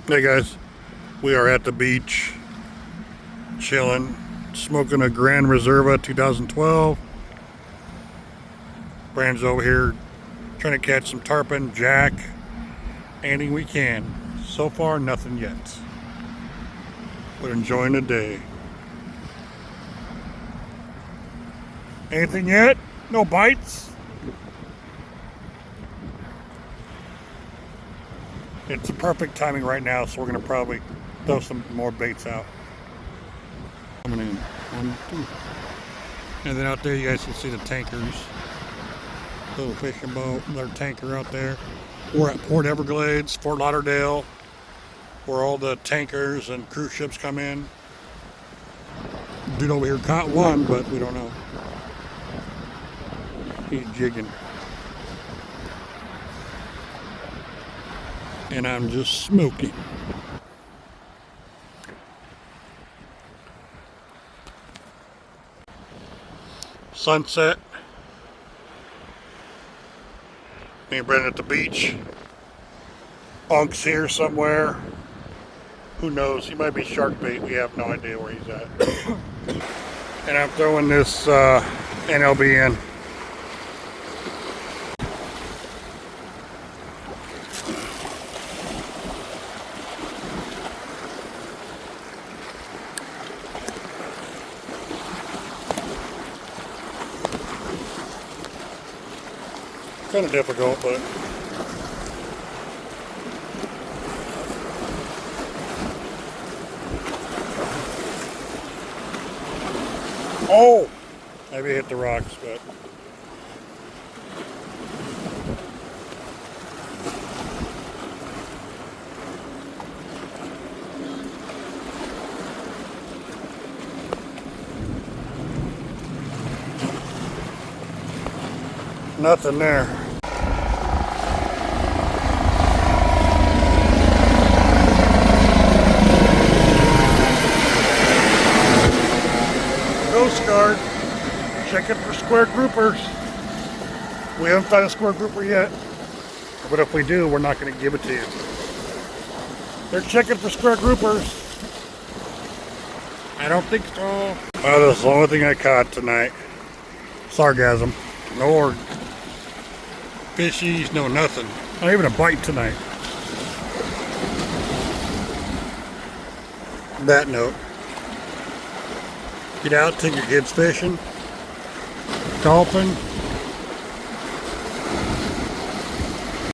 Hey guys, we are at the beach, chilling, smoking a Grand Reserva 2012. Brand's over here trying to catch some tarpon, jack, anything we can. So far, nothing yet. But enjoying the day. Anything yet? No bites? It's the perfect timing right now, so we're gonna probably throw some more baits out. Coming in. 1, 2. And then out there you guys can see the tankers. Little fishing boat, another tanker out there. We're at Port Everglades, Fort Lauderdale, where all the tankers and cruise ships come in. Dude over here caught one, but we don't know. He's jigging. And I'm just smoking. Sunset. Me and Brandon at the beach. Unk's here somewhere. Who knows? He might be shark bait. We have no idea where he's at. And I'm throwing this NLB in. Kind of difficult, but oh, maybe hit the rocks, but nothing there. Coast Guard, checking for square groupers. We haven't found a square grouper yet, but if we do, we're not going to give it to you. They're checking for square groupers. I don't think so. Oh, that's the only thing I caught tonight. Sargasm. No fishies, no nothing. Not even a bite tonight. On that note, get out, take your kids fishing. Dolphin,